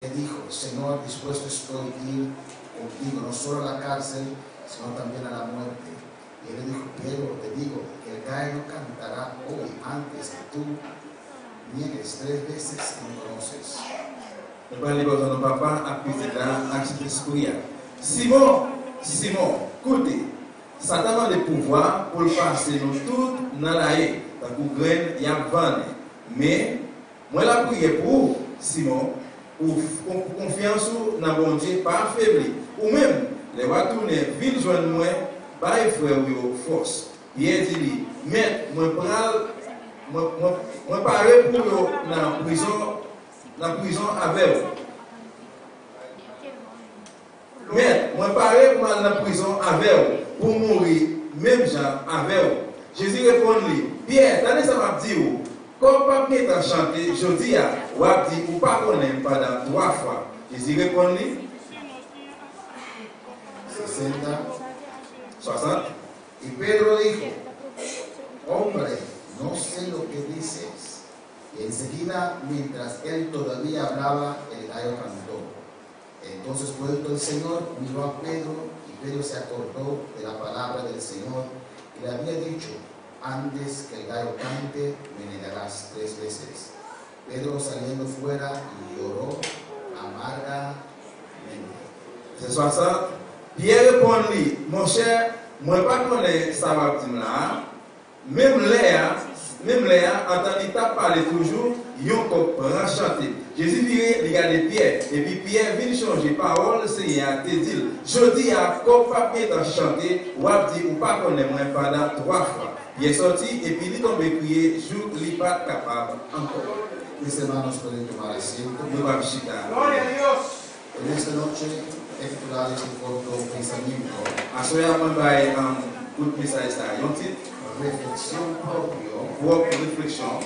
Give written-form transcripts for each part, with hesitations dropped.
Le dijo: Señor, dispuesto estoy a ir contigo, no solo a la cárcel, sino también a la muerte. Y él le dijo: pero te digo que el gallo cantará hoy antes que tú niegues 3 veces que me conoces. Simon, Simon, écoutez, Satan a le pouvoir pour passer nous tous dans la haie, dans le grain, il y a 20. Mais, moi, la prière pour Simon, pour confiance dans bon Dieu, pas affaibli. Ou même, les retourner, ville joindre moi, pas frère ou force. Pierre dit, mais, moi, parler pour dans la prison avec vous. Mais, moi, parler pour dans la prison avec vous, pour mourir, même gens avec vous. Jésus répond-lui, Pierre, t'as ça m'a dit, comme papa t'a chanté, je dis, ou a dit, ou pas connaître pendant 3 fois. Jésus répond-lui, 60. Y Pedro dijo: hombre, no sé lo que dices. Y enseguida, mientras él todavía hablaba, el gallo cantó. Entonces, vuelto el Señor, miró a Pedro, y Pedro se acordó de la palabra del Señor, y le había dicho: antes que el gallo cante, me negarás 3 veces. Pedro, saliendo fuera, lloró amargamente. C'est 60. Pierre répond-lui, mon cher, moi pas connaître ça va dire là. Même Léa, entendu ta parler toujours, yon comprend chanter. Jésus vient regarder Pierre, et puis Pierre vient changer parole, Seigneur te dit, je dis à comme papier dans chanter, ou a dit ou pas connaître moi pendant 3 fois. Il est sorti et puis il est tombé prier, jour il n'est pas capable encore. Mis hermanos pueden tomar asiento. Nous va visitar. Gloria a Dios. En esta noche he titulado este corto pensamiento: Asoya mambaye good message ça. Yon titre, reflexión propio, propre réflexion,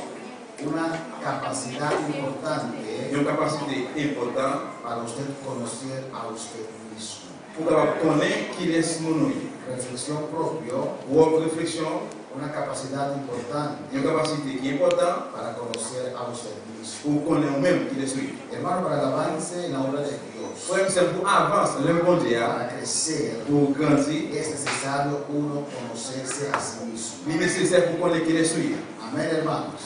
una capacidad importante une capacité importante para usted conocer a usted mismo. pour connaître qui est mon nom. Reflexión propio, Propre réflexion, una capacidad importante une capacité qui est importante para conocer a usted mismo. pour connaître même qui est celui. Hermano, para el avance en la obra de Dios, Frère, c'est pour avancer le bon Dieu, para crecer, pour grandir, es necesario uno conocerse a sí mismo. il est nécessaire pour connaître qui est celui. Amén, hermanos.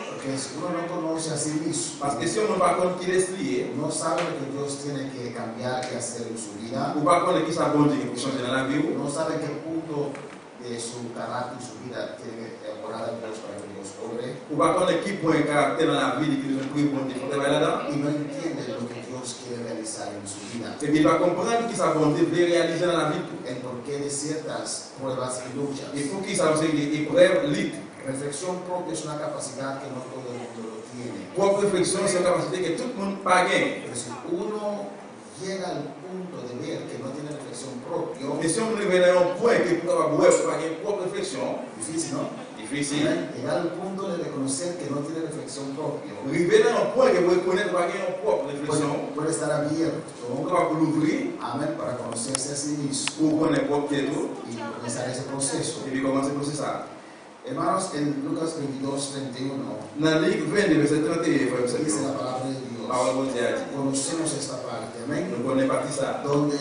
Porque si uno no conoce a sí mismo, Parce que si on ne va pas connaître qui est celui, no sabe lo que Dios tiene que cambiar y hacer en su vida, ou pas connaître qui ça bon Dieu pour changer dans la vie, no sabe en qué punto de su carácter y su vida tiene que orar a Dios para que Dios obre, ou pas connaître qui point caractère dans la vie qui nous prie pour Dieu, faut travailler là-dedans. y no entiende lo que Dios quiere realizar en su vida, Et puis il va comprendre qui ça bon Dieu veut réaliser dans la vie. el porqué de ciertas pruebas y luchas. Il faut qu'il sache des épreuves litres. Reflexión propia es una capacidad que no todo el mundo lo tiene. Propre réflexion, c'est une capacité que tout le monde n'a pas gagne. Pero si uno llega al punto de ver que no tiene reflexión propia, Mais si on arrive à un point que pour avoir pas une propre réflexion, difícil, ¿no? difficile. Llegar al punto de reconocer que no tiene reflexión propia, Arriver à un point que vous reconnaissez pas une propre réflexion, puede estar abierto, on va pour l'ouvrir, amén, para conocerse a sí mismo pour connaître propre tout, y comenzar ese proceso. et puis commencer pour ça. Hermanos, en Lucas 22, 31, Dans le livre 22, verset 31, frère, c'est dice la ça. palabra de Dios. Parole de Dieu a dit. Conocemos esta parte, amén, Nous connaissons pas ça. donde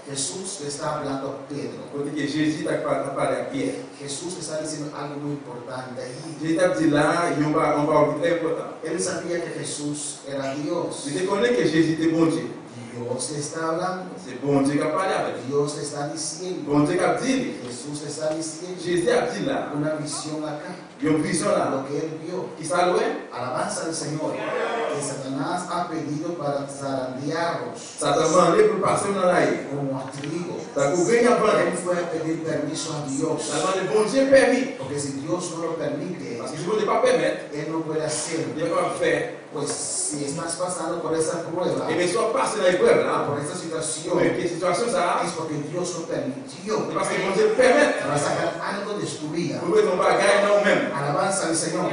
Jesús le está hablando a Pedro. Côté que Jésus t'a parlé à Pierre. Jesús está diciendo algo muy importante ahí. Jésus t'a dit là, on va très important. Él sabía que Jesús era Dios. Tu te connais que Jésus était bon Dieu. Dios le está hablando. C'est bon Dieu qui a parlé avec lui. Dios le está diciendo. Bon Dieu qui a dit. Jesús le está diciendo Jésus a dit là, una visión acá. il y a une vision là, Lo que él vio. qui s'est loué. Alabanza al Señor. Que Satanás ha pedido para zarandearlos Ça t'a demandé pour passer dans la vie. como a trigo. Ça a couvert un plan. Él fue a pedir permiso a Dios. Ça a demandé bon Dieu permis. Porque si Dios no lo permite, Parce que si vous ne pas permettre, él no puede hacerlo. il ne va pas faire. Pues si estás pasando por esa prueba, Et bien, si on passe dans l'épreuve là, por esa situación, mais quelle situation ça a, es porque Dios lo permitió c'est parce que bon Dieu permet. para sacar algo de tu vida. Pour que ton bagage non même. Alabanza al Señor.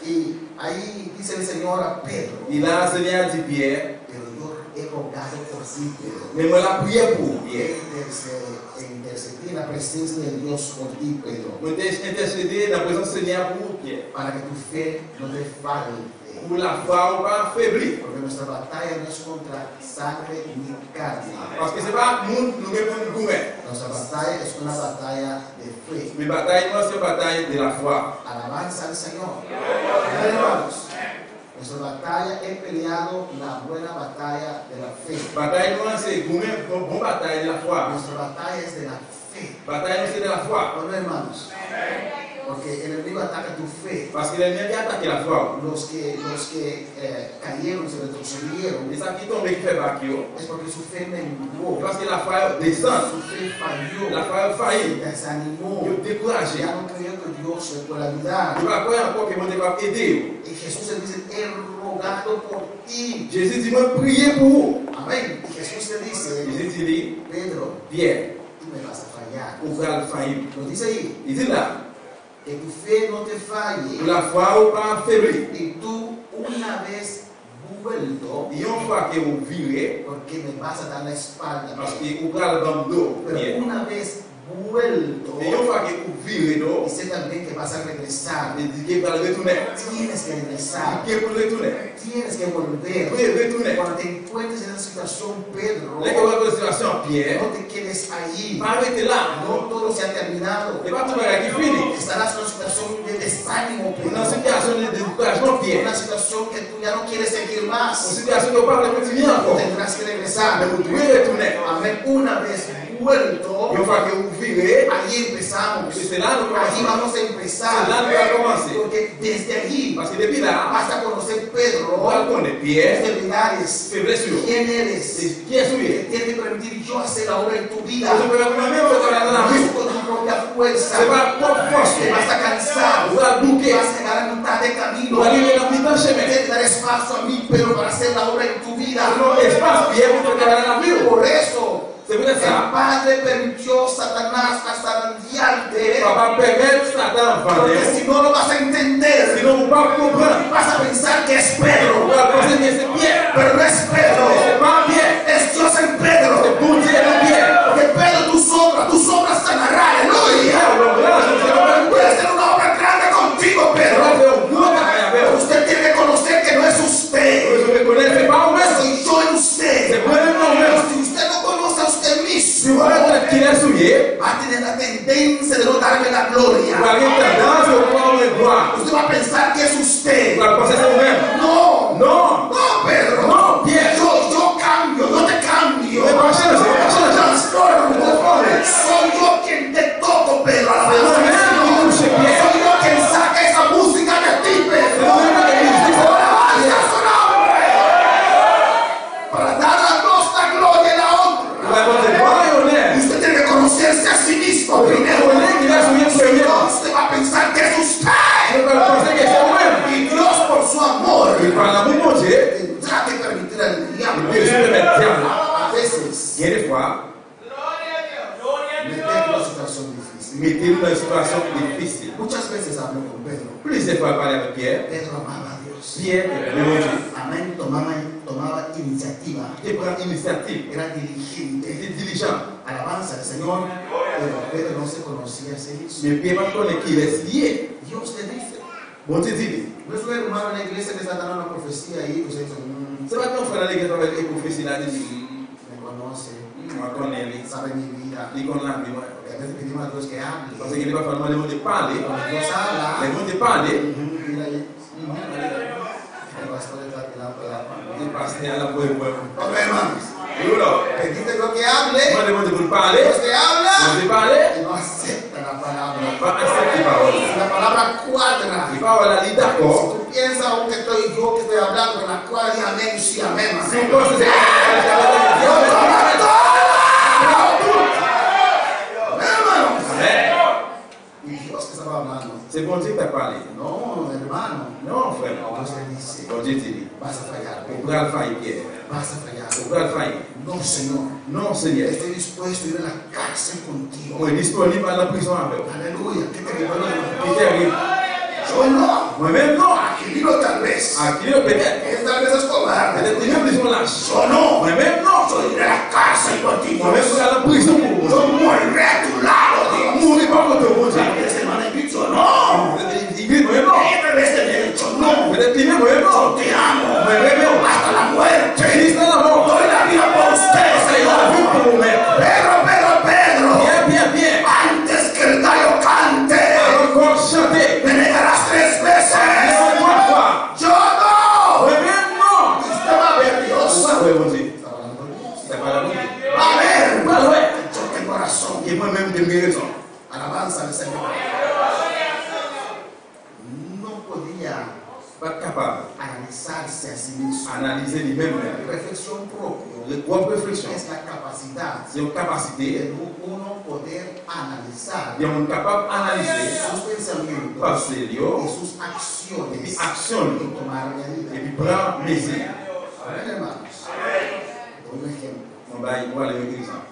Y ahí dice el Señor a Pedro, Il a enseigné à dire Pierre, pero yo he rogado por ti, Pedro. Mais moi la prière pour Pierre. Intercedí en la presencia de Dios por ti, Pedro. Moi intercédé dans la présence du Seigneur pour Pierre. Para que tu fe no te falte. Pour la foi ou pas faiblir. Porque nuestra batalla no es contra sangre ni carne. Parce que ce n'est pas monde nous répondons pour nous. Nuestra batalla es una batalla de fe. Mais bataille, c'est une bataille de la foi. Alabanza al Señor. Hermanos, nuestra batalla he peleado la buena batalla de la fe. Bataille, c'est une bonne bataille de la foi. Nuestra batalla es de la fe. Bataille, c'est de la foi. ¿O no, hermanos? Porque el enemigo ataca tu fe. Parce que l'ennemi attaque la foi. Los que cayeron, se retrocedieron, Et ça qui tombe et qui fait bâtir, es porque su fe menguó. parce que la foi descend. Su fe falló. La foi faillit. Se desanimó. Yo découragé. Ya no creyó que Dios le pueda ayudar. Je ne vais pas encore que mon Dieu va aider. Y Jesús le dice, he rogado por ti. Jésus dit, moi, priez pour vous. Amén. Y Jesús le dice, Jésus dit, Pedro, Pierre, tú me vas a fallar. ou va faillir. Lo dice ahí, Il dit là, que tu fe no te falle. la foi ou pas faiblir. Y tú una vez vuelto, Et une fois que vous virez, porque me vas a dar la espalda. parce que vous allez dans le dos, Pero Pierre. una vez vuelto, Et une fois que vous virez, y sé también que vas a regresar. il dit qu'il va retourner. Tienes que regresar. Il dit qu'il va retourner. Tienes que volver. Oui, retourner. Cuando te encuentres en esa situación, Pedro, Dès que vous avez la situation, Pierre, no te quedes ahí. arrêtez là. No todo se ha terminado. Et pas tout le monde qui finit. Estarás en una situación de desánimo, Une Pedro. situation de découragement, Pierre. Una situación que tú ya no quieres seguir Une más. situation de pas de continuer encore. Tendrás que regresar. Mais vous devez retourner. Amén. Una vez vuelto, Et une fois que vous virez, ahí empezamos. c'est là que nous Allí commençons. vamos a C'est empezar. là que nous allons commencer. Porque desde allí Parce que depuis là, vas a conocer on Pedro, va connaître tus Pierre, debilidades, faiblesse. quién eres, Qui est souillé? que tiene que permitir yo hacer la obra en tu vida. Je peux moi-même regarder dans la No vie. es con tu propia fuerza. C'est pas propre force. Te vas a cansar. Vous allez bouquer. Vas a llegar a mitad de camino. Vous allez aller dans le chemin. Tienes que dar espacio a mí, pero para hacer la obra en tu vida. Non, espace, Pierre, pour regarder dans la vie. Por eso, C'est pour el ça. Padre permitió a Satanás a zarandearte. Papa permettre Satan Porque vendre. si no lo vas a entender, Sinon, vous ne pouvez pas comprendre. vas a pensar que es Vous Pedro. allez penser que c'est Pierre. Pero no es Pedro. Mais c'est pas Pierre. Es Dios en Pedro. C'est pour Dieu et Pierre. Porque Pedro, tu sombra sanará. Aleluya. Voy a hacer una obra grande contigo, Pedro. Usted tiene que conocer que no es usted. Soy yo en usted. Pero si usted no conoce a usted mismo, va a tener la tendencia de no darme la gloria. Usted va a pensar que es usted. No, no, Pedro. No, Pierre. Yo cambio, no te cambio. Me transformo. Soy yo quien te toco, Pedro. Amen. Soy yo quien saca esa música de ti, Pedro. Alabanza a su nombre. Para dar a Dios la gloria y la honra. Usted tiene que conocerse a sí mismo primero. Dios te va a pensar que es usted. Y Dios, por su amor, tendrá que permitir al diablo a veces meter en una situación difícil. Mettez-vous dans une situation difficile. Muchas veces hablo con Pedro. Plusieurs fois parler avec Pierre. Pedro amaba a Dios. Pierre, le bon Dieu, Amén. Tomaba iniciativa. il prend initiative. Era Il diligente. est diligent. Alabanza al Señor. Pero Pedro no se conocía a sí mismo. Mais Pierre va connaître qu'il est lié. Dios te dice. Bon Dieu dit, No es un hermano en la iglesia que está dando una profecía ahí. Pues eso, c'est pas ton frère qui est avec les prophéties là, dit, me conoce. moi connais lui. Sabe mi vida. Il connaît la vie. Porque a veces pedimos a Dios que hable. Parce qu'il n'est pas forcément le monde de parler. Cuando Dios habla. Le monde de parler. Mira ahí. El pastor está tirando la mano. Il passe à la voix. Ok, hermanos. Alors, Pediste Dios que hable. moi, le monde pour parler. Dios que habla. Le parler. Y no acepta la palabra. Va accepter parole. La palabra cuadra. Il va avoir la vie d'accord. Si tú piensas aún que estoy yo que estoy hablando, la cuadra y amén, sí, amén. Si Amén. on pense que c'est Dios lo habla todo. Hermanos. Y Dios que estaba hablando. C'est bon Dieu qui t'a parlé. No, hermano. Non, frère. Dios te dice, Bon Dieu dit, vas a fallar, on Pedro. pourra le faire, Pierre. Vas a fallar. On pourra le faire. No, Señor. Non, Seigneur. Estoy dispuesto a ir a la cárcel contigo. On est disponible à la prison avec. Aleluya. ¿Qué te digo? Qui t'arrive? Yo no. Moi-même, non. Aquilino tal vez. Aquí lo peut-être. Él tal vez es cobarde. Peut-être que nous disons là. lâche. Yo no. Moi-même, non. Yo iré a la cárcel contigo. Moi-même, je suis à la prison pour vous. Yo moriré a tu lado, Dios. Mourir par contre, mon Dieu. Tal vez hermano he dicho no. Il dit, moi-même, non. Esta vez te he dicho no. Peut-être qu'il dit, moi-même, Yo non. te amo. Moi-même, Hasta la muerte. Christ est la mort. Doy la vida por usted, C'est la vie Señor. pour vous-même. Pedro. Bien. Antes que el gallo cante, Encore chanter. me negarás 3 veces. Trois fois. Yo no. Moi-même, non. Usted va a ver, Dios. Oui, mon Dieu. Está hablando con Dios. C'est pas la bonne. Va a ver. Pas ouais. Yo tengo razón. Et moi-même, de mes raisons. Alabanza al Señor. No podía Pas capable analizarse a sí mismo. d'analyser lui-même. Reflexión propia Les propres réflexions. es la capacidad C'est une capacité. de uno poder analizar Et on est capable d'analyser, sus pensamientos passer, y sus et acciones puis action, y tomar et medidas. puis prendre mesure. Amén, hermanos. Doy un ejemplo. On va y voir les exemple.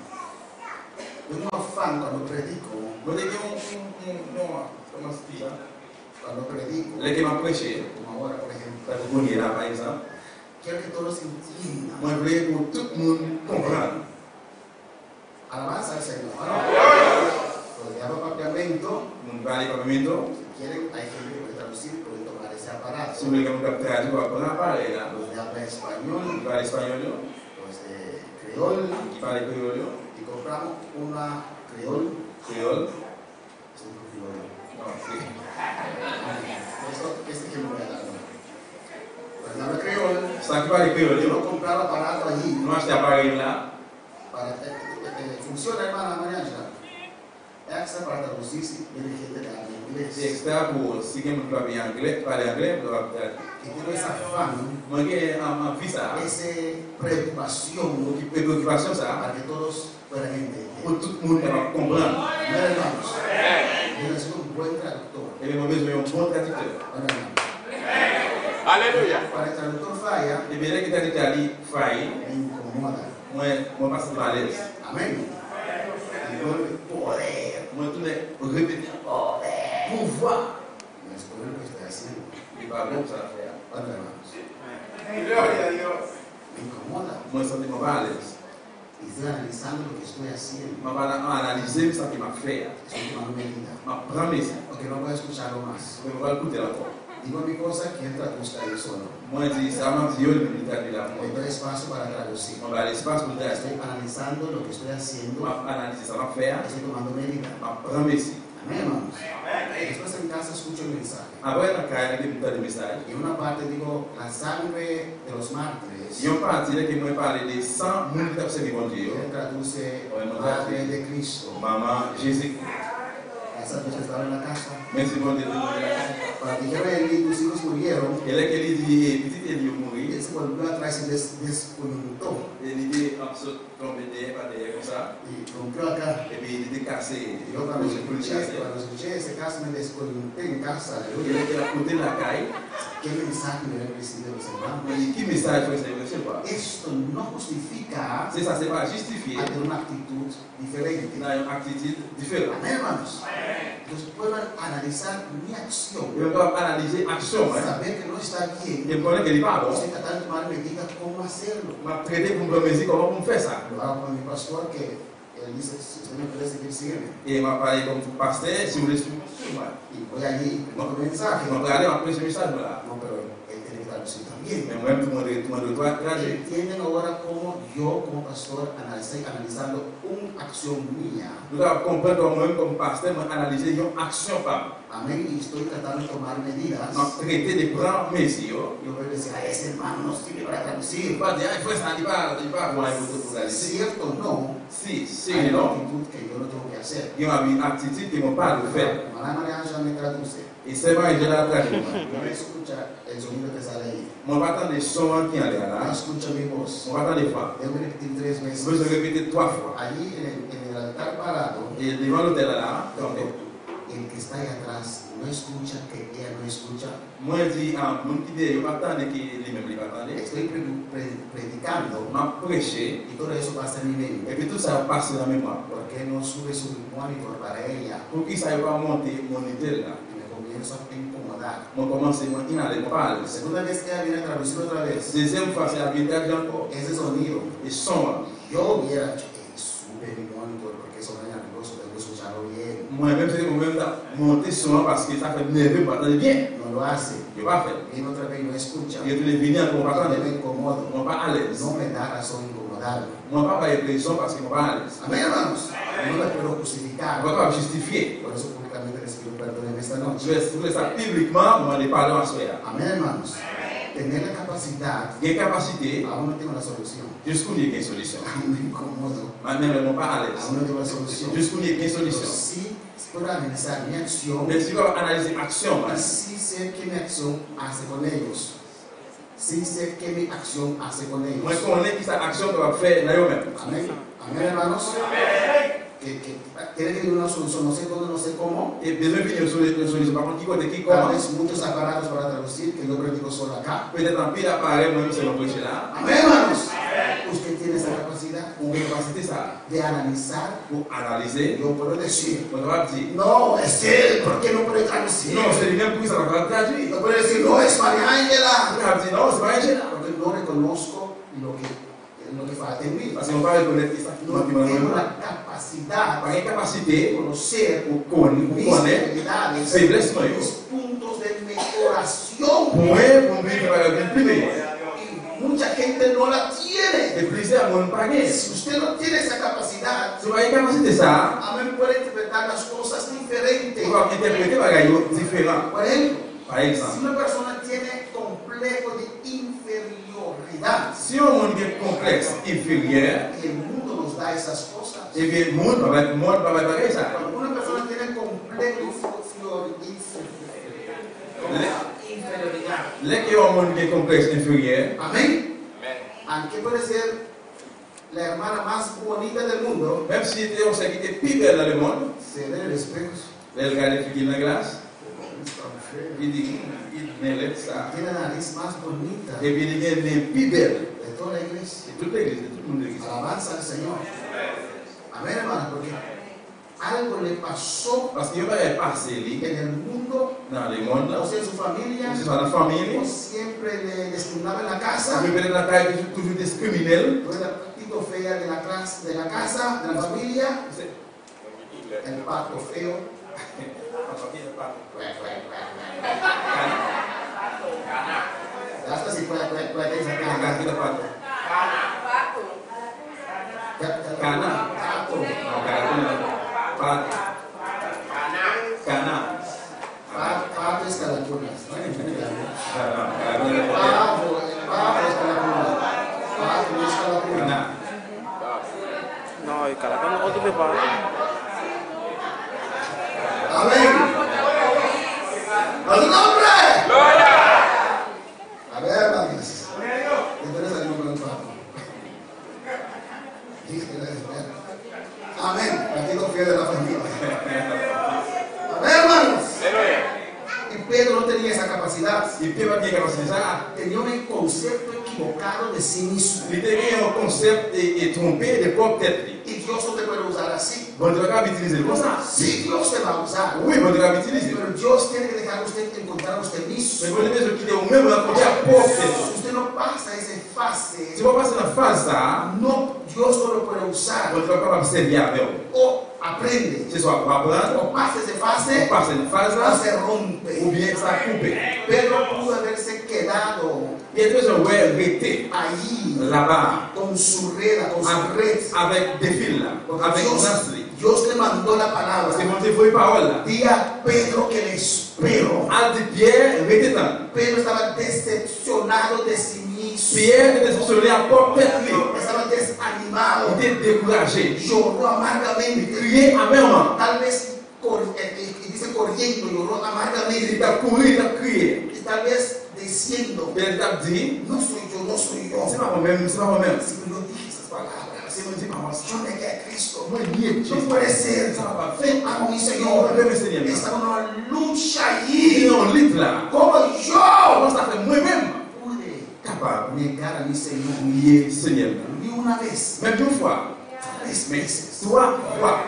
Yo no afán cuando predico, Moi, dès que comment se dit, cuando predico, les qui m'ont prêché, como ahora por ejemplo, ça vous connaissez là, par exemple, quiero que todos entiendan. moi, je voulais que tout le monde comprenne. Alabanza al Señor. Lo llamo papiamento. On va aller par le métro. Si quieren, hay gente que puede traducir, puede tomar ese aparato. Si vous voulez que vous traduise, on va prendre l'appareil là. Los de habla On español, va l'espagnol, los de creol, qui parle créole, y compramos una creol. créole. Es un criollo. Non, c'est. Este que me voy a dar. Los de habla creol, Ça qui parle créole, yo no compré el aparato allí. nous achetons l'appareil là. Funciona, hermana María Ángela. Es extra para traducir si viene gente que habla inglés. C'est extra pour si quelqu'un peut parler anglais, on va traduire. Que tiene esa afán, Moi, j'ai un visa, esa preocupación une préoccupation, ça, para que todos puedan entender. pour tout le monde capable de comprendre. Amén, hermanos. Yo necesito un buen traductor. Et bien, moi, besoin d'un bon traducteur. Amén, hermanos. Aleluya. Para el traductor falla, Et bien, là, qui traducteur lui faille, me incomoda. moi, passe à l'aise. Amén. Y vuelve poder. Moi, tout le répéter, Poder. pouvoir. No es por lo que estoy haciendo. Il va bon, ça faire. Amén, hermanos. Gloria a Dios. Me incomoda. Moi, ça me pas à l'aise. Y estoy analizando lo que estoy haciendo. Je vais analyser ce qu'il m'a fait. Estoy tomando medida. Je prends mes ça. Porque no puedo escucharlo más. Je vais écouter la fois. Digo mi cosa que él traduzca ahí solo. Moi, je dis, ça m'a dit, il traduit la Le moi. doy espacio para traducir. On va à l'espace pour traduire. Estoy analizando lo que estoy Je haciendo. vais analyser ça m'a fait. Estoy tomando medida. Je prends mes ça. Amén, hermanos. Después en casa escucho el mensaje. Après, on a carré des messages. Y en una parte digo, la sangre de los mártires. Il y a une partie là qui m'a parlé des 100 monde qui ont servi mon Dieu. Él traduce Ouais, no Madre traduce. de Cristo. Maman, Jésus. Esa noche estaba en la casa. Merci mon Dieu de nous la casa. Para que yo y tus hijos murieron. Et là, qu'elle dit, petit Élie Y mourir. él se volvió atrás y desconectó. Il était en saut tombé derrière, pas derrière comme ça. Y rompió acá. Et puis il était cassé. Y yo cuando Pour le casser. escuché ese caso me desconecté en casa. Il était à côté de la caille. ¿Qué mensaje me habían recibido los hermanos? Il dit, qui message faut essayer de recevoir? Esto no justifica C'est ça, c'est pas justifié. ante una actitud diferente. Dans une attitude différente. Amén, hermanos. Entonces puedo analizar mi acción. Et on doit analyser l'action. Saber que no está bien. Et connaître qu'il n'est pas bon. Estoy tratando de tomar medidas cómo hacerlo. On va traiter pour me dire comment on fait ça. Lo hago con mi pastor que él dice, si usted me puede seguir, sígueme. Et on va parler comme pasteur, si vous voulez suivre moi. Y voy allí, pongo mensaje. On va regarder après ce message là. No, pero él tiene que traducir también. Mais moi-même, tout le monde doit traduire. Entienden ahora cómo yo como pastor analizando una acción mía. Nous devons comprendre que moi-même, comme pasteur, moi, analyser une action par Amén. Y estoy tratando de tomar medidas. moi. Traiter de prendre mesures. Yo voy a decir, a ese hermano no sirve para Il ne traducir. faut pas dire, il faut ça, il ne va pas voir une photo pour Es analyser. cierto o no, Si, hay c'est una non. actitud que yo no tengo que hacer. Il y a une attitude qui ne pas le faire. Hermana María Ángela me traduce. Et c'est vrai, je l'ai traduit. No me escucha el sonido que sale ahí. On va attendre les sons qui sont No là. escucha mi voz. On va attendre les fois. Debo repetir 3 Je veces. vais répéter 3 fois. Allí en el altar parado, Et devant l'hôtel là, donc, el que está ahí atrás no escucha, que ella no escucha. moi, je dis, mon idée, je ne vais pas attendre qu'il lui-même ne va attendre. Estoy predicando Je vais prêcher. y todo eso pasa en mi mente. Et puis tout ça passe dans la mémoire. ¿Por qué no sube su monitor para ella? Pour qu'il ne va pas monter mon idée là. Y me comienzo a incomodar. Moi commence moi inhaler, moi pas à La l'aise. segunda vez que ella viene a traducir otra vez, Deuxième fois, c'est la vérité encore. ese sonido, Et son, yo hubiera sube mi monitor porque eso me nervioso, tengo que escucharlo bien. moi-même, c'est moi-même monter son parce que ça fait nerveux, pas entendre bien. No lo hace. Je vais pas faire. Viene otra vez y no escucha. Et tu les venir pour pas Yo entendre. me incomodo. Moi pas à l'aise. No me da razón incomodarme. Moi pas par impression parce que moi pas à l'aise. Amén, hermanos. No me puedo Je justificar. ne vais pas justifier. Por eso públicamente les pido perdón en esta noche. Je vais trouver ça publiquement, moi les parler en soi. Amén, hermanos. Tener la capacidad, Il y a capacité, aún no tengo la solución. jusqu'où il y a une solution. Aún me incomodo. Moi-même, moi pas à l'aise. Aún no tengo la solución. Jusqu'où il y a une Pero solution. sí puedo analizar mi acción. Mais si tu vas analyser action, Y sí sé qué mi acción hace con ellos. Sí sé qué mi acción hace con ellos. moi je connais qui sa action que va faire dans eux-mêmes. Amén. Amén, hermanos. Que tiene que vivir una solución. No sé dónde, no sé cómo. Et besoin de venir sur les solutions. Par contre, qui côté qui Tal comment? vez muchos aparatos para traducir que yo predico solo acá. Peut-être en pile appareil, moi-même, c'est mon prêcher là. Amén, hermanos. Usted tiene esa capacidad Pour capacité ça, de analizar. pour analyser, Yo puedo decir, on va dire, no, es él, ¿por qué no puede traducir? non, c'est lui-même pour qui ça va traduire. No puede decir, no, es María Ángela. On va dire, non, c'est pas un gêne. Porque no reconozco lo que falta en mí. Parce qu'on va reconnaître qui ça qui No m'a dit, tengo moi, la capacidad par une de capacité, conocer pour connaître, mis faiblesse, moi, mis puntos de mejoración. pour moi, pour vivre avec plus meilleur. Y mucha gente no la tiene. Et plusieurs m'ont pas gagné. Si usted no tiene esa capacidad, Si vous avez une capacité ça, amén, puede interpretar las cosas diferentes. on va interpréter les bagages différents. Por ejemplo, Par si exemple, una persona tiene complejo de inferioridad, si on a un complexe inférieur, y el mundo nos da esas cosas. eh bien, le monde va bagager ça. Cuando una persona tiene complejo de inferioridad, Les qui ont un complexe inférieur, amén. Aunque puede ser la hermana más bonita del mundo, même si on sait qu'il était plus belle dans le monde, se ve en el espejo. elle regarde les filles dans la glace, Está fea. il dit, il n'est ça. Tiene la nariz más bonita Et puis il est plus belle. de toda la iglesia. Toute l'église, tout le monde de l'église. Alabanza al Señor. Amén, hermano, porque algo le pasó Parce qu'il va y passer lui, en el mundo, dans le monde, o sea, en su familia, que ce soit la famille, o siempre le discriminaba en la ça casa. peut être la taille toujours discriminée. Tú eres la patito fea de la casa, de la familia, el pato feo. Hasta si puede sacar. Cana. Pato. Cana. Pato es calacunas. Cana. Pavo es calacunas. Pato es calacunas. Cana. No, y Caracas no otro de pato. Amén. ¡A tu nombre! A ver, hermanos. Después salimos con el pato. Amén. Aquí confío de la familia. Amén, hermanos. Y Pedro no tenía esa capacidad. Il peut pas dire capacité ça. Tenía un concepto equivocado de sí mismo. Il était un concept et trompé de propre tête. Y Dios no te puede usar así. Bon Dieu va utiliser comme ça. Sí, Dios te va a usar. Oui, bon Dieu va utiliser. Pero Dios tiene que dejar a usted encontrar a usted Mais mismo. bon Dieu veut quitter au même la côté à propre tête. Si usted no pasa esa fase, Si vous passez la phase ça, no, Dios no lo puede usar. bon Dieu va pas servir avec vous. O aprende, C'est soit pour apprendre, o pasa esa on fase, passe une phase o là, se ou rompe. bien ça coupe. Pedro pudo haberse quedado Il y a besoin de rester allí là-bas con su red, con su red. avec des fils là, Porque avec Dios, un astre. Dios le mandó la Parce que palabra. mon Dieu faut une parole là. Di a Pedro que le espero. Al de Pierre, restez là. Pedro estaba decepcionado de sí mismo. Pierre était soupçonné à propre tête. Estaba desanimado. Il était découragé. Lloró Il amargamente. criait amèrement. Tal vez, y dice corriendo, lloró Il amargamente. a couru, il a crié. Y tal vez diciendo, Il a dit, no soy yo, no soy yo. c'est pas moi-même, c'est pas moi-même. Si yo dije esas palabras, C'est mon Dieu, maman. yo negué a Cristo. Moi, il est No puede ser. Ven a mi Señor. Estaba en una lucha Il est allí. en lit là. Como Comment yo ça fait moi-même? pude Capable. negar a mi Señor Oublier Seigneur. ni una vez, Même une fois, 3 veces. 3 fois.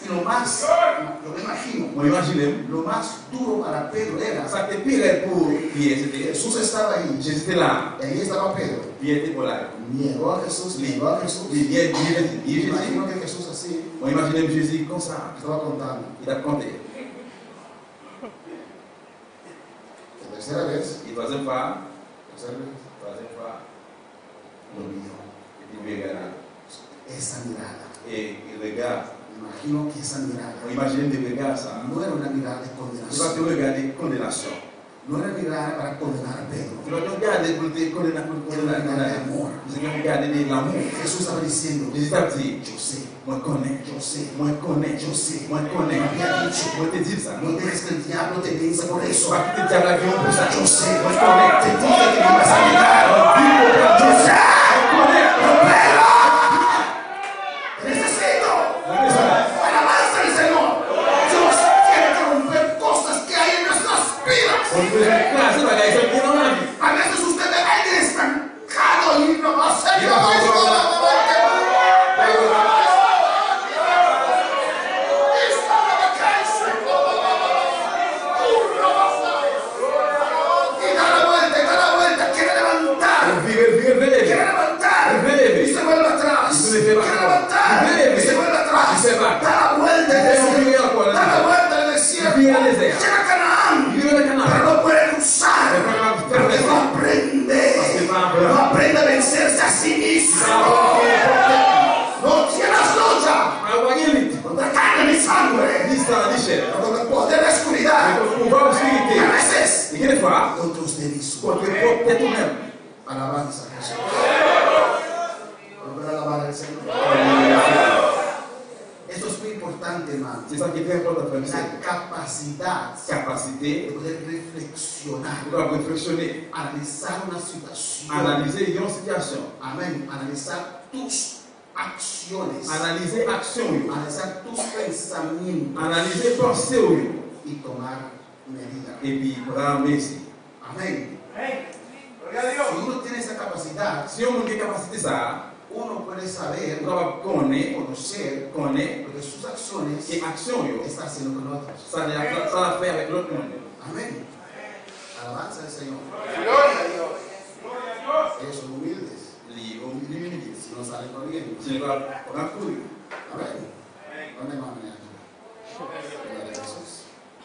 Y lo más, yo me imagino, Moi imagine, lo más duro para Pedro era, ça te pire pour Pierre, c'était Jesús estaba ahí, Jésus était là, y ahí estaba Pedro. Pierre était pour là. Niegó a Jesús, negó a Jesús. Il vient dire Jésus. Imagino que Jesús así Moi imagine Jésus comme ça, estaba contando. il a compté. La tercera vez, Et troisième fois, lo vio. et puis il regarde. Esa mirada. Et il regarde. Imagino que esa mirada On imagine de regarder ça. no era una mirada de Tu vas te condenación. regarder condamnation. No era mirada para condenar a Pedro. Tu vas te regarder pour te condamner. Tu vas regarder de l'amour. Jesús estaba diciendo, Jésus a dit, yo sé, moi connais, yo sé, moi connais, yo sé. moi connais. Me había dicho, Moi te dis ça. no dejes que el diablo te vence por eso. Pas que tu diable avion pour ça. Yo sé, Moi je connais. te dije que me ibas a negar. Yo sé, pero te necesito. Alabanza al Señor. Dios quiere que romper cosas que hay en nuestras vidas. On peut faire classe, ça va gagner ça dans la vie. A veces usted ve a alguien estancado y no va a hacer Yo nada. Y da la vuelta, quiere levantar. Vive. Quiere levantar y se vuelve atrás. Quiere levantar y se vuelve atrás. Da la vuelta en el desierto. Da la vuelta en el desierto. Llega a Canaán, pero no puede cruzar. Porque no aprende a vencerse a sí mismo. No tienes lucha contra carne ni sangre, pero contra el poder de la oscuridad. Y a veces contra usted mismo. Alabanza a Jesús. Volver a alabar al Señor. Esto es muy importante, hermano. C'est ça qui est très important pour nous. La capacidad de Capacité poder reflexionar, de réflexionner, analizar una situación. analyser une situation, Amén. Analizar tus acciones, analyser action, analizar tus pensamientos analyser pensée y tomar medidas. et puis prendre merci. Amén. Gloria a Dios. Si uno tiene esa capacidad, Si on a une capacité ça, uno puede saber, on va connaître conocer lo lo que sus acciones que action está haciendo con otros. ça a fait avec l'autre monde. Amén. Alabanza al Señor. Gloria a Dios. Ellos son humildes, L'humilité. si no salen corriendo. Tu ne vas pas courir. Amén. ¿Dónde van a Gloria a Jesús.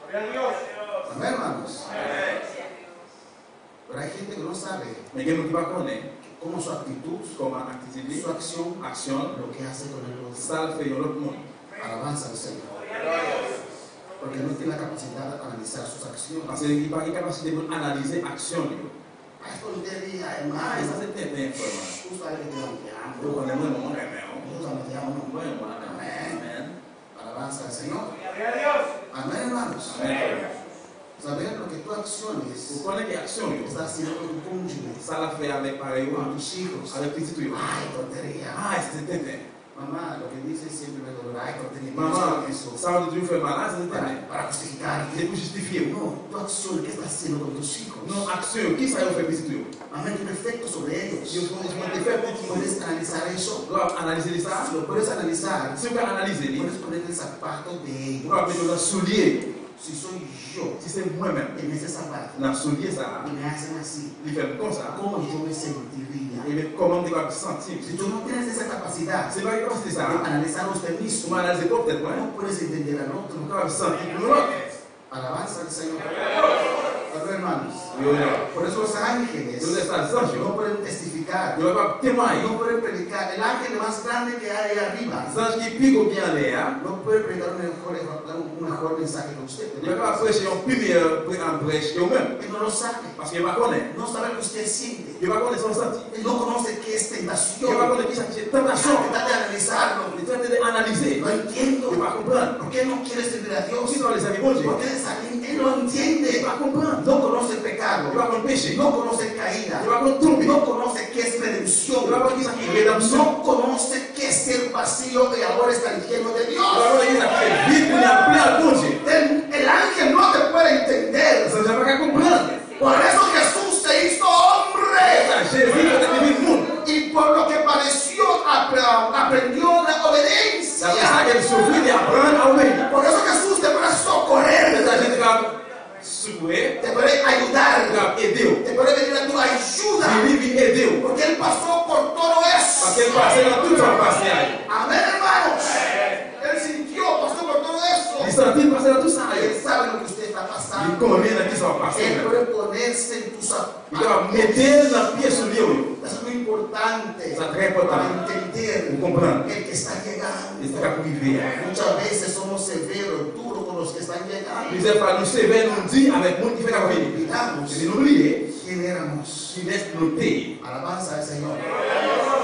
Gloria a Dios. Amén, hermanos. Pero hay gente que no sabe Mais quelqu'un qui va connaître cómo su actitud, comment activité, su acción, action, lo que hace con el otro. ça le fait dans l'autre monde. Alabanza al Señor. Porque no tiene la capacidad de analizar sus acciones. Parce qu'il n'a pas une capacité pour analyser action. Ah, es tontería, Ah, hermano. ça c'est très important. Tú sabes que te amo, te amo. Donc on est vraiment aimé. Tú sabes que te amo, no. Amen. Alabanza al Señor. Gloria a Dios. Amén, hermanos. Amen. Saber lo que tú acciones Vous connaissez action, estás haciendo con tu cónyuge, ça l'a fait avec pareil, con tus hijos. avec petit tuyau. Ay, tontería. Ah, c'était bien. Mamá, lo que dice siempre me dolorá. Ay, tontería. Maman, Eso. ça veut dire fait mal, ah, c'était bien. Para justificar. C'est pour justifier. No, tu acción, ¿qué estás haciendo con tus hijos? Non, action, qui ça a fait petit tuyau? Amén, tu efecto sobre ellos. Je me fait petit tuyau. Puedes analizar eso. Vous dois analyser ça. Si lo puedes analizar, Si vous pouvez analyser, puedes poner el zapato de vous ellos. pouvez mettre dans le soulier. Si soy yo Si c'est moi-même, en ese zapato dans le soulier, ça, y me hacen así, il fait comme ça. ¿cómo yo me sentiría? Et mais comment tu vas te sentir? Si tú no tienes esa capacidad C'est pas une capacité de ça. analizar a usted Tu mismo, vas analyser peut-être, ouais. no puedes entender al otro. Tu vas te sentir pour l'autre. Alabanza al Señor. Bueno, hermanos, Yo por eso los ángeles les anges, no pueden testificar, je ne vais pas témoigner. no pueden predicar. El ángel más grande que hay ahí arriba Les anges qui piquent bien l'air, no puede predicar un mejor mensaje que usted. je ne vais pas prêcher en prêche eux-mêmes. Él no lo sabe. Parce qu'il ne va pas connaître. No sabe lo que usted siente. Il ne va pas connaître son senti. Él no conoce qué es Il tentación. ne va pas connaître qui c'est tentation. Trata de analizarlo. Il traite d'analyser. No Il entiendo. ne va pas comprendre. ¿Por qué no quiere servir a Dios? Si dans les amis, bon Dieu, ¿Por qué él no il entiende? va comprendre. No conoce el Il pecado. va comprendre péché. No conoce caída. Il va comprendre tomber. No conoce qué es Il redención. va comprendre qui c'est rédemption. No conoce qué es ser vacío y ahora está lleno de Il Dios. va comprendre qui c'est vite, il a plein à bon Dieu. El ángel no te puede entender. Ça ne va pas comprendre. Por eso Jesús se hizo hombre. Jésus est devenu le monde. Y por lo que padeció, aprendió la C'est obediencia. ça qu'elle souffrit d'apprendre à aider. Porque Él pasó por todo eso. Parce que passé dans tout son passé. Amén, hermanos. Él sintió, pasó por todo eso. Il sentit passer dans tout ça. Él sabe lo que usted está Il pasando. connaît dans qui ça va passer. Él puede ponerse en tus Il doit zapatos. mettre dans pied sur lui. Eso es muy importante Eso es muy importante. para entender Comprendre. el que está llegando. Il sera privé. Muchas veces somos severos, duros con los que están llegando. Plusieurs fois, nous sévères, nous dit avec monde qui fait la vie. Olvidamos Et n'oubliez, quién éramos. qui laisse noter. Alabanza al Señor.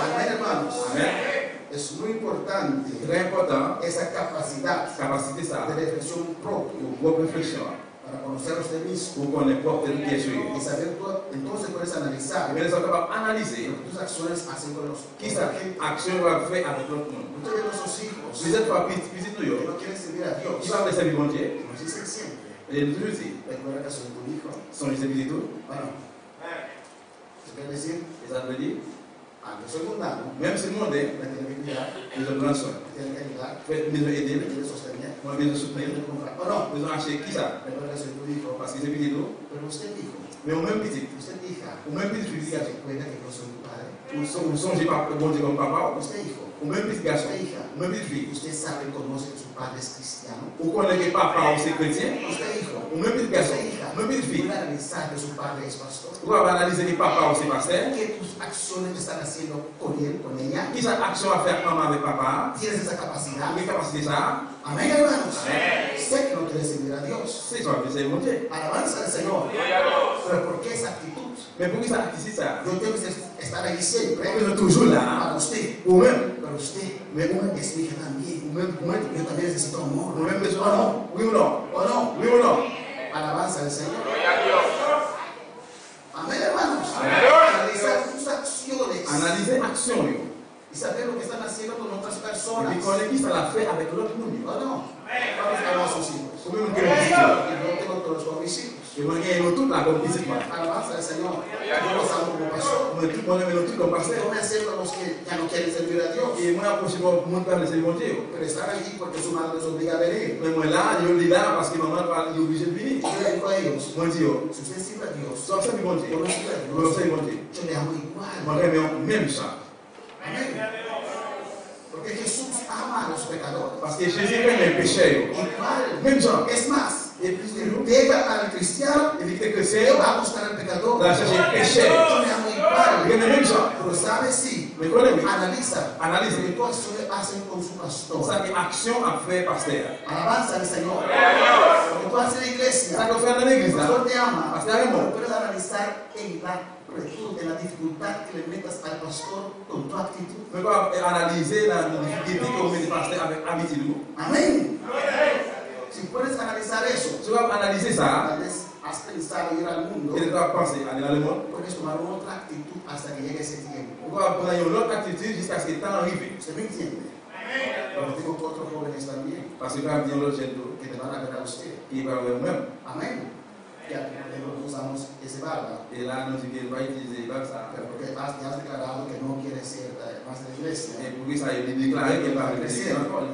Amén, hermanos. Amen. Es muy importante Très important. esa capacidad Capacité ça. de reflexión propia Pour vos réflexions. para conocer a usted mismo Pour qu'on importe le pied sur lui. y saber todo. Entonces puedes analizar Mais nous sommes capables d'analyser lo que tus acciones hacen con los qui sa action va faire avec l'autre monde. Usted ve a nuestros hijos Vous êtes pas petit que nous. no quieren servir a Dios. Qui va me servir mon Dieu? Nos dicen siempre. Et nous toujours dit, Recuerda que soy tu hijo. sont les serviteurs tout. Bueno, ¿se quiere decir? Et ça veut dire, Aunque soy mundano, même si le monde est, me tiene que cuidar, nous avons besoin. me tiene que ayudar, Faites besoin me d'aider, tiene que sostener, nous avons besoin de me soutenir. tiene que comprar. ¿O no? Besoin d'acheter qui ça? Recuerda que soy tu hijo. Parce que c'est petit tout. Pero usted dijo, Mais au même petit, usted hija, au même petit ¿se garçon. recuerda que yo soy tu padre? Vous songez pas bon Dieu comme papa. Usted hijo, Au même petit garçon, usted hija, au même petit fille. usted sabe, conoce que su padre es cristiano. Vous connaissez que papa aussi chrétien. Usted hijo, Au même petit garçon, usted hija, au même petit fille. puede analizar que su padre es pastor. Vous pouvez analyser que papa aussi pasteur. ¿Qué tus acciones están haciendo con él, con ella? Qui sa action à faire maman avec papa? ¿Tienes esa capacidad? Quelle capacité ça? Amén, hermanos. Sé que no quieres servir a Dios. C'est ça, c'est mon Dieu. Alabanza al Señor. Pero ¿por qué esa actitud? Mais pour qui ça ici ça? Yo tengo que estar ahí siempre Vous êtes toujours là. para usted. Ou même, Pero usted mais ou même, es mi hija también. ou même, Yo también necesito amor. ou même ¿O besoin. no? Oui ou non? ¿O no? Oui ou non? Alabanza al Señor. Amén, hermanos. Analizar tus acciones Analyser action. Yo. y saber lo que están haciendo con otras Et personas. puis connaître qui ça l'a fait avec l'autre monde. ¿O no? Vamos a ver a sus hijos. Ou même que le petit. Y yo tengo todos con mis hijos. Et moi, il y a tout là comme petit. Alabanza al Señor. Yo los amo como pastor. Moi, tout le monde aime tout comme pasteur. Yo me acerco a los que ya no quieren servir a Dios. Et moi, approche mon monde par le Seigneur mon Dieu. Pero están allí porque su madre les obliga a venir. Mais moi là, je dis là parce que maman est obligée de venir. Yo le digo a ellos, Moi, je dis, oh, si usted sirve a Dios, ça c'est mon Dieu. yo no sirvo a Moi, Dios, c'est mon Dieu. yo le amo igual. Moi, j'aime même ça. Amén. Porque Jesús ama a los pecadores. Parce que Jésus aime les pécheurs. Igual. Même ça. Es más, Et plus de nous, pega al cristiano, il dit que él chrétien, va a buscar al pecador. va chercher les pécheurs. Yo le amo Il igual. aime même ça. Pero sabe si, Mais connais, oui. analiza Analyse. lo que tú hacen con su C'est ça pastor. que action a fait pasteur. Alabanza al Señor. Lo que tú haces en la C'est iglesia. ça qu'on fait dans l'église El là. pastor te ama, Pastor aime. pero puedes analizar en la virtud, en la dificultad que le metas al pastor con tu actitud. Mais quoi analyser la difficulté qu'on met le pasteur avec habitude. Amén. Si puedes analizar eso, Tu vas analyser ça. tal vez has pensado ir al mundo, Et tu vas penser aller dans le monde. puedes tomar otra actitud hasta que llegue ese tiempo. On va prendre une autre attitude jusqu'à ce que le temps arrive. ¿Usted me entiende? Pero tengo otros jóvenes también Parce que quand vient l'autre jeune que te van a ver a usted. qui va vers nous-mêmes. Amén. Ya no usamos ese barba, Et là, nous disons qu'il va utiliser comme ça. pero porque ya has declarado que no quieres ser más de la iglesia. Et pour ça, il déclare qu'il va rester encore.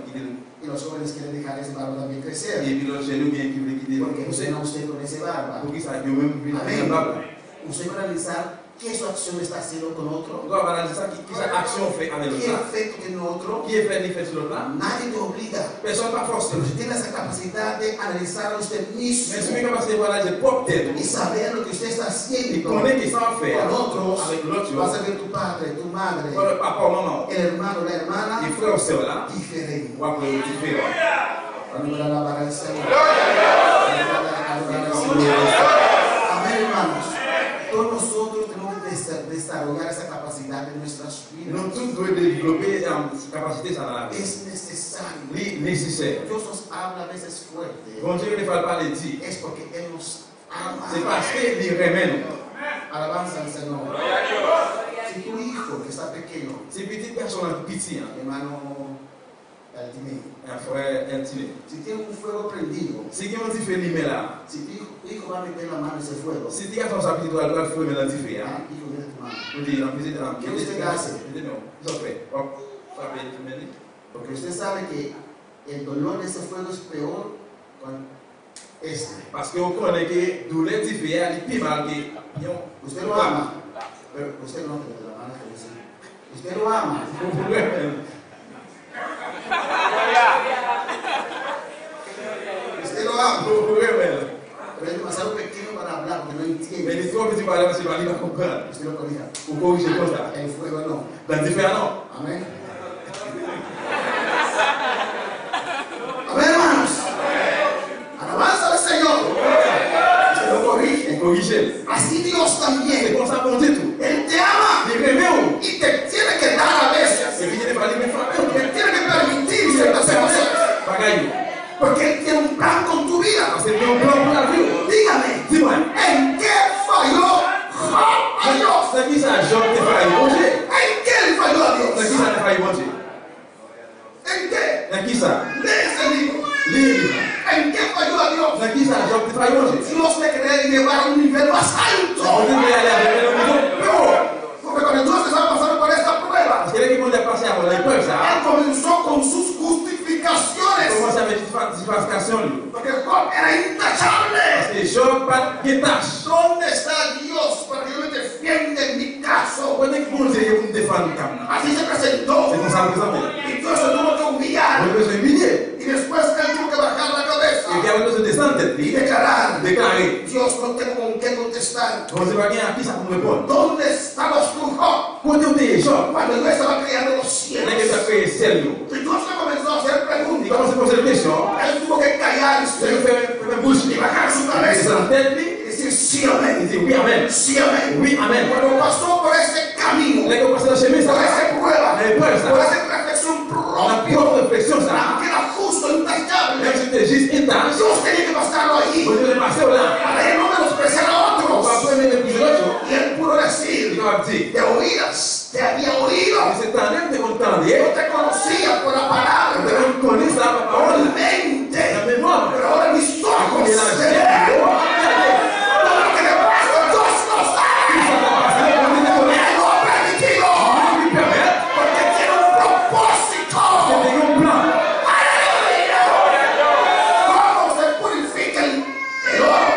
Y los jóvenes quieren dejar ese barba también crecer. Et puis l'autre jeune vient qui veut quitter. Porque usted a usted con ese barba. Pour ça, lui-même vient Amén. capable. Usted va a analizar qué su acción está haciendo con On otro, doit analyser ça, qui sa action fait avec qué l'autre. efecto tiene otro. Qui est fait l'effet sur l'autre là. Nadie te obliga. Personne pas forcé. Pero si tiene esa capacidad de analizar a usted Mais si mismo vous êtes capable de voir la propre tête, y saber lo que usted está il haciendo connaît qu'il s'en fait con otros, avec l'autre, vas a ver tu padre, tu madre, le papa, maman, el hermano, la hermana les frères ou sœurs là, diferente. ou après le différent. Cuando la alabar al Señor. Alabar al Señor. Amén, hermanos. Todos nosotros tenemos que desarrollar esa capacidad en nuestras vidas. Nous tous devons développer cette capacité ça dans la vie. Es necesario. Nécessaire. Dios nos habla a veces fuerte. Bon Dieu ne fallait pas le dire. Es porque Él nos ama. C'est parce qu'il remède. Alabanza al Señor. Si tu hijo que está pequeño, C'est petit garçon là, petit, hein, hermano Altimé, un frère intime. si tiene un fuego prendido, Si quelqu'un dit fait l'email là, si tu hijo va a meter la mano en ese fuego, si tu garçon ça petit doit faire l'email là, tu fais, hein. hijo, mete tu mano. Vous dites, en plus, en ¿Qué usted hace? non, ça fait. Hop, ça fait tu me dis. Porque usted sabe que el dolor de ese fuego es peor con este. Parce qu'on connaît que douleur tu fais, elle est plus mal que. Usted lo ama. Pero usted no te la mano que dice. Usted lo ama. Usted lo ama. Pero es demasiado pequeño para hablar, porque no entiende. Mais l'histoire que tu parles, c'est pas lui qui comprend. Usted lo corrija. Ou corriger comme ça. El fuego no. Dans différent. Amén. Amén, hermanos. Alabanza al Señor. Se lo corrige. Corriger. Así Dios C'est también. comme ça pour dire tout. Él te ama Il remet où? y te tiene que dar a veces. Et puis il n'est pas libre de faire. Te tiene que permitir ciertas cosas. Bagaille. Porque Él tiene un plan con tu vida. C'est un plan pour la vie. Dígame, Dis-moi. ¿en qué falló Job a Dios? C'est qui ça, Job, t'es failli manger? ¿En qué le falló a C'est qui Dios? ça, t'es failli manger? ¿En qué? C'est qui ça? Lee ese libro. Livre. ¿En qué falló a Dios? C'est qui ça, Job, t'es failli manger? Dios le quería llevar a un nivel más On alto. devrait aller avec le niveau plus haut. Porque cuando Dios estaba pasando por esta prueba, Parce que là, qui vont passer avant l'épreuve, ça. Él comenzó con sus justificaciones. Commence avec justification, lui. Porque Job era intachable. Parce que Job, pas de tâche. ¿Dónde está Dios para que yo me defienda en mi caso? Quand est-ce que vous allez vous défendre comme ça? Así se presentó. C'est comme ça que vous Y Dios se tuvo que humillar. Vous devez se humilier. Y después Él tuvo que bajar la Et cabeza puis avec nous, se descendre tête, y lui. declarar: Déclarer. Dios, no tengo con qué contestar. On ne sait pas bien à qui ça pour répondre. ¿Dónde estabas tú, Job, Côté où t'es, Job, cuando yo estaba creando los là, cielos? que tu as fait sérieux. Y Dios le comenzó a hacer Il preguntas. commence à poser des questions. Él tuvo que Il callarse fait une bouche. y bajar su Il cabeza descend tête, lui. y decir: sí, Il amén, dit oui, amen. sí, amén. Oui, amen. Cuando pasó por ese camino, Là, qu'on passe dans le chemin, por ça. esa prueba, L'épreuve, por ça. esa reflexión La propia, propre réflexion, ça. que era justo, intachable, Même si t'es juste une tâche, Dios tenía que pasarlo ahí on devait passer au là. para que no menospreciar a On va otros. prendre les plus l'autre. Y Él pudo Il decir: va dire. de oídas te había oído, Et c'est un homme de mon temps, no te conocía por la palabra, on connaît ça par por parole. la mente, La mémoire. pero ahora mis ojos Et la se ven todo lo que de paso Dios nos da. Él lo ha permitido porque tiene un propósito. ¿Cómo se purifica el oro?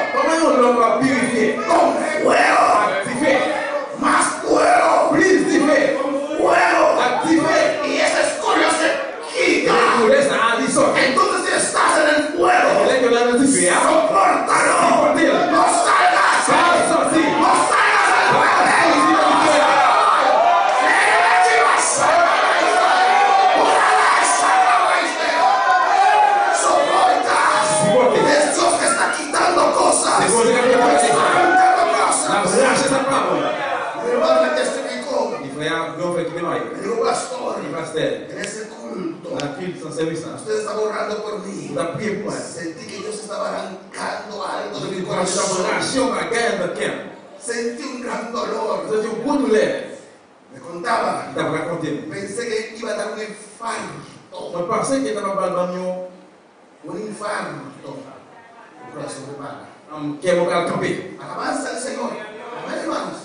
Con fuego, más fuego, fuego. Y esa escoria se quita. Entonces si estás en el fuego, sopórtalo. No salgas. No salgas del fuego. Soporta. Es Dios que está quitando cosas. Está arrancando cosas. Mi hermano me testificó. Me dijo: pastor, en ese culto, usted está orando por mí. Sentí que Dios estaba arrancando algo de mi corazón. Sentí un gran dolor. Me contaba. Pensé que iba a dar un infarto. Un infarto. El corazón me para. Alabanza al Señor. Amén, hermanos.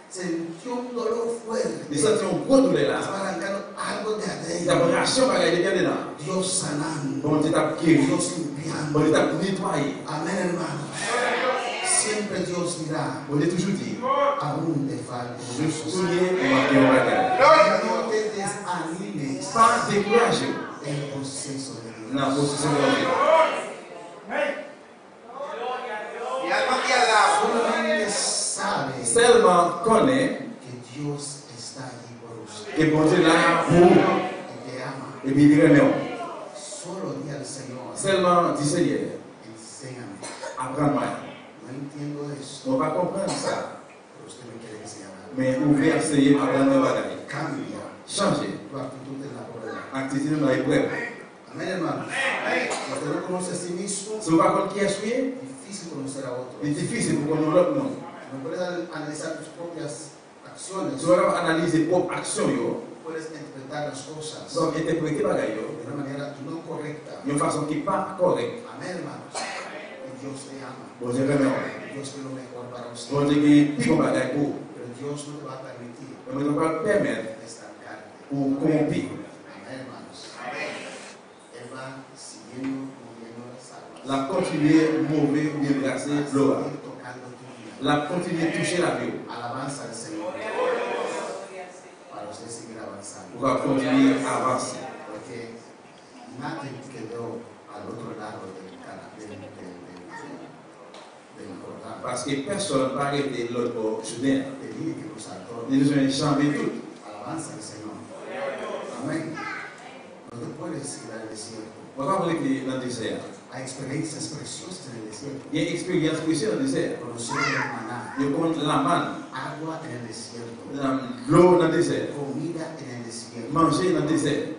Sentí un dolor fuerte. Estaba arrancando algo de adentro. Dios sanando. Dios limpiando. Amén, hermanos. Siempre Dios dirá: aún te falta mucho. No te desanimes en el proceso de Dios. Na posição de alguém. Mi alma te alaba. Solamente sabe Seulement connaît que Dios está allí por usted que bon Dieu là pour y te ama. et puis il remet. Solo di al Señor: Seulement dit Seigneur, enséñame. apprends-moi. No entiendo esto, On va comprendre ça. pero usted me quiere enseñar algo. Mais ouvrir essayer apprendre bagaille. Cambia Changer. tu actitud en la prueba. Activité dans l'épreuve. Amén, hermanos. Si usted no conoce a sí mismo, Si on va comprendre qui est souillé, es difícil conocer a otros. c'est difficile pour qu'on l'autre non. No puedes analizar tus propias acciones. Si on va analyser propre action yo, Puedes interpretar las cosas donc interpréter bagaille yo, de una manera no correcta. d'une façon qui pas correcte. Amén, hermanos. Y Dios te ama. Bon Dieu remet. Dios quiere lo mejor para usted. Bon Dieu qui plus bon bagaille pour. Pero Dios no te va a permitir Mais on va permettre estancarte. ou corrompre. Amén, hermanos. Él va siguiendo moviendo las aguas. La continuer mauvais ou bien grasser Va a Laura. seguir tocando tu vida. La continuer toucher la vie. Alabanza al Señor. pour continuer à avancer. Porque nadie quedó al otro lado del Jordán. Parce que personne n'a arrêté l'autre bord Jourdain. Tenía que cruzar todo. Nous nous avons changé tout. Alabanza al Señor. Amén. No te puedes ir al desierto. Pourquoi vous êtes dans le désert? Hay experiencias preciosas en el desierto. Il y a une expérience précieuse dans le désert. Conocer el maná, Il y a la manne, agua en el desierto, l'eau dans le désert, comida en el desierto. manger dans le désert.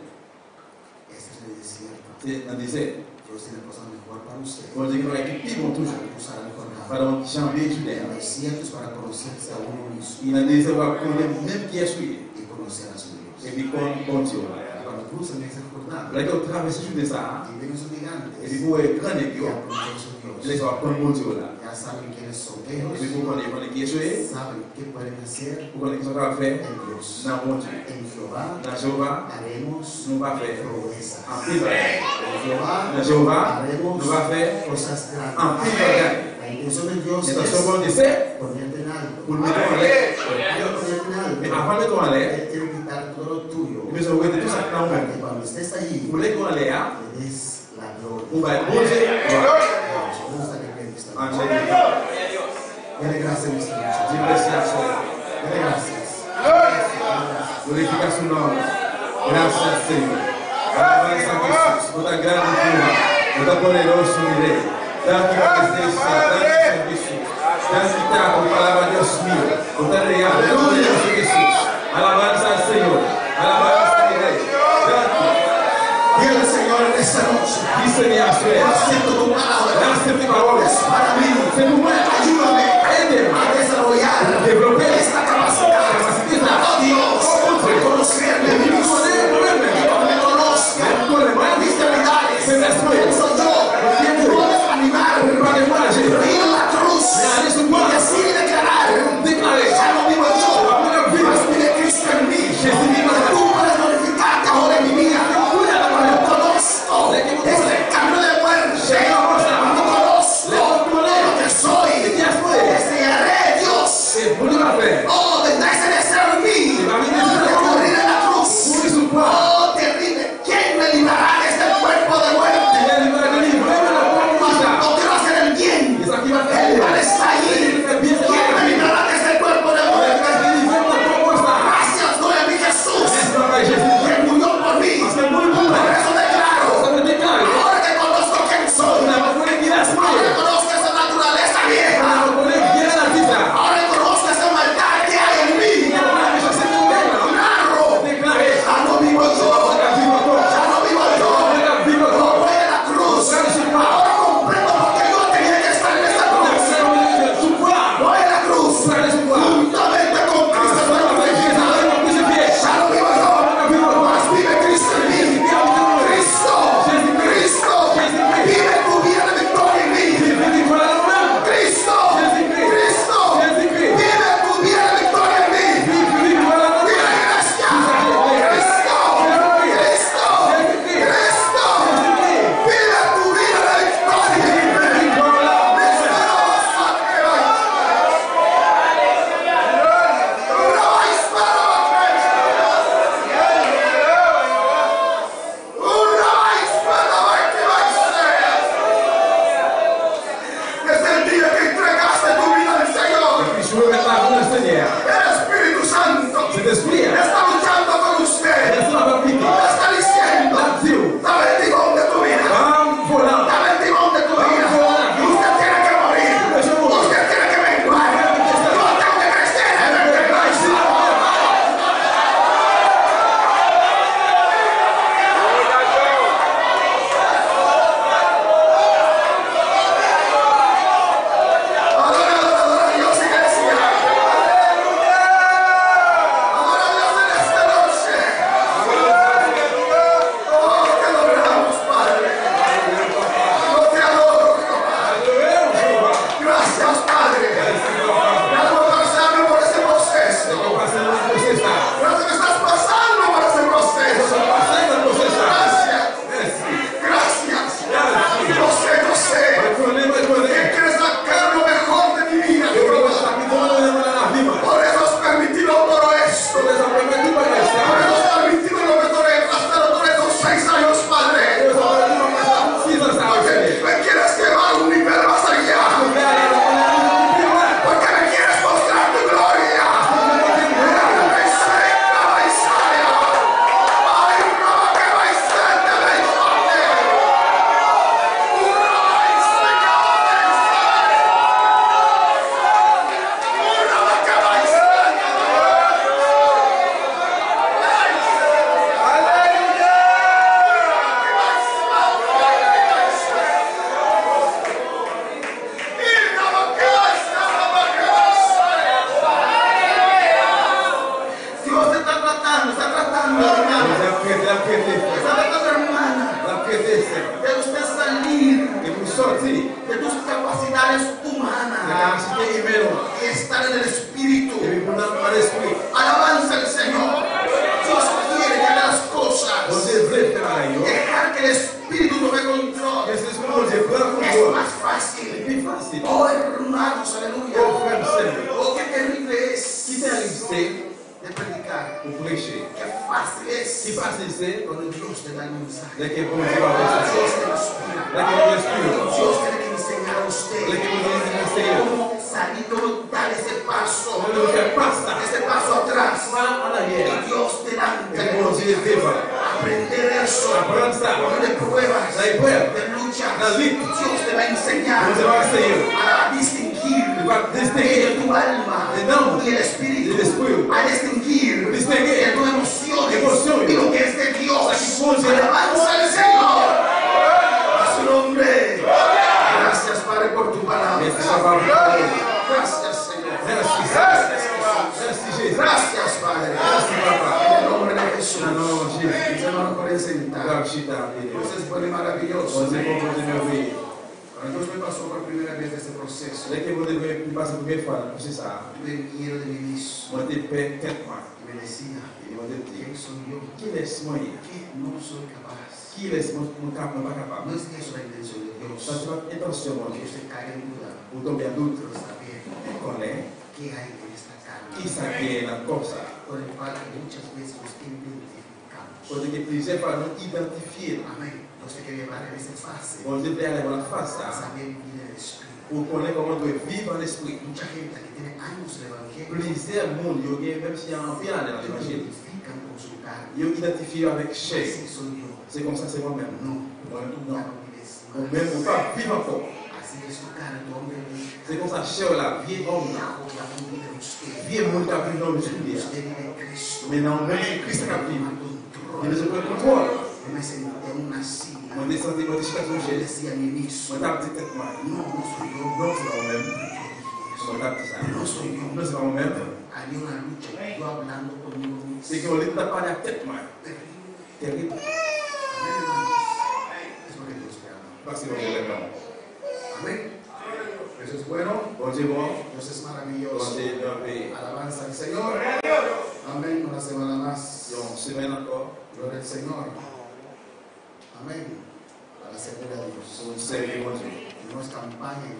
Este es el desierto. C'est dans le désert. Dios tiene cosas mejor para usted. On dit qu'il y a des petits bons toujours. Usar el Jordán. Pardon, changer El Jourdain. desierto es para conocerse a uno mismo Il y a des désert où on est même qui est souillé. y conocer a su Dios. Et puis qu'on Dieu. Y cuando cruzan ese Jordán Là, quand on traverse sur ça, y ven esos et gigantes puis vous voyez grand y Dieu, aprenden su les Dios, gens prennent mon Dieu là. ya saben quiénes son Et ellos, puis vous connaissez qui est souillé, saben qué pueden hacer vous connaissez ce qu'on va faire en Dios. dans mon Dieu. En Jehová Dans Jéhovah, haremos nous va faire proezas. en plus bagaille. En Jehová Dans Jéhovah, haremos nous va faire cosas en plus grandes. bagaille. La intención de Dios Et dans ce es bon désert, ponerte en alto. pour le mettre en l'air. Ponerte Mais en alto. avant de mettre en l'air, Él quiere quitar todo lo tuyo. il faut se tout ça dans le Para monde. que cuando estés allí, Pour les en l'air, le des la gloria. on va être bon Dieu. Me gusta que crees esta En noche. Jésus. Dele gracias en esta noche. Dieu merci à toi. Dele gracias. Glorification nom. Gracias, Señor. Alabanza a Jesús. Por la gran locura. Por la poderosa unidad. Dá-te a presença. Dá-te Jesús. Dá-te a palavra Deus mío. Por la real. Aleluya, Jesús. Alabanza al Señor. Alabanza al Rey. Dá-te. Dile al Señor en esta noche. Dice-me a su vez. Acepto tu palabra. Dá-te mi palabra. Es para mí. C'est pour moi. Ayúdame Aide-moi. a desarrollar esta capacidad. Oh Dios, conocerme a mí mismo. Y cuando me conozca mis debilidades, quién soy yo, puedes animarme para ir a la cruz y así declarar: ya no vivo yo, mas vive Cristo en mí. Tú puedes glorificarte ahora en mi vida. Cuando conozco este camino de muerte, cuando conozco lo que soy, desearé Dios. C'est pour nous la faire. piété, Esa batalla, hermana, la piété, de usted salir et vous sortir de tus capacidades de humanas capacité humaine y estar en el espíritu. et puis pour dans l'esprit. Alabanza al Señor. Dios quiere que haga las Bon cosas. Dieu veut faire la yo. Dejar que el espíritu tome control Et c'est ce que mon Dieu prend es contrôle. más C'est fácil. plus facile. Oh, hermanos, aleluya. Oh frère Saint, Oh, qué terrible es qui t'est arrivé de predicar. pour prêcher? Qué fácil Qui es facile c'est cuando Dios te da el mensaje. dès que bon Dieu va faire ça. Dios te inspira. Dès que Dieu inspire. Dios tiene que enseñar a Dès usted que bon Dieu enseigne. cómo salir, cómo dar ese paso. On ne fait pas ça. Ese paso atrás. Pas en arrière. Y Dios delante. Et bon Dieu est devant. Aprender eso. Apprendre ça. De pruebas. La épreuve. De luchas. La lutte. Dios te va a enseñar Bon Dieu va enseigner. a distinguir Il va distinguer entre tu alma el alma y el espíritu. y el espíritu. A distinguir Distinguir entre tus emociones emociones y lo que es de Dios. Sacrificio. Alabanza al Señor. A su nombre. Gracias, Padre, por tu palabra. Merci, Papa. Gracias, Señor. Merci, Gracias, Jésus. Jesús. Merci, Jésus. Gracias, Padre. Merci, Papa. En el nombre de Jesús. Dans le nom de Jésus. Mis hermanos pueden sentar. Regarde, chita, et Dios es bueno y maravilloso. bon Dieu bon Dieu merveilleux. Cuando Dios me pasó por primera vez este proceso, Dès que bon Dieu veut passer la première fois, c'est ça. tuve miedo de mí mismo Moi, t'es père, tête-moi. y me decía, Et bon Dieu dit, ¿quién soy yo? qui laisse-moi y? Que no soy capaz. Qui laisse mon cap, pas capable? No es eso la intención de Dios. Ça, c'est pas intention, mon Que Dieu. usted caiga en duda, Ou tomber en doute. pero está bien. Tu connais ¿Qué hay en esta carne? qui ça qui est la cosa. Con el cual muchas veces nos identificamos. Parce que plusieurs fois, nous identifier. Amén. Dios te quiere llevar en esa fase Bon Dieu veut aller voir la face, a ça. saber vivir en el Espíritu. Pour connaître comment on doit vivre en l'esprit. Mucha gente que tiene años de evangelio Plusieurs monde, même si en bien dans se l'évangile, identifican con su carne. ils identifient avec chair. Así soy yo. C'est comme ça, c'est moi-même. No, Moi-même, tú non. ya no vives Ou más. même, on va vivre encore. Así es tu carne, tu hombre C'est comme ça, chair là, vieil homme là. bajo la vida de usted. Vieil monde qui a vécu dans le monde. Usted vive en Cristo. Maintenant, même si Christ a vécu, Toma il ne control. se peut contrôle. Yo me senté en una silla. Moi, descendez, moi, descendez, moi, Yo j'ai decía a mí mismo, moi, t'as dit tête, moi. no, no soy yo. Non, c'est pas moi-même. Moi, t'as dit ça. No soy yo. Non, c'est pas moi-même. Había una lucha, yo hablando conmigo mismo. C'est qu'on n'a pas la tête, moi. Terrible. Terrible. Amén, hermanos. Es lo que Dios te ama. Parce que on est vraiment. Amén. Eso es bueno. Bon Dieu, bon. Dios es Bon maravilloso. Dieu, merveilleux. Alabanza al Señor. Amén. Una semana más. Donc, semaine encore. Gloria al Señor. Amén. Para servir a Dios. Pour servir mon Dieu. No es campaña.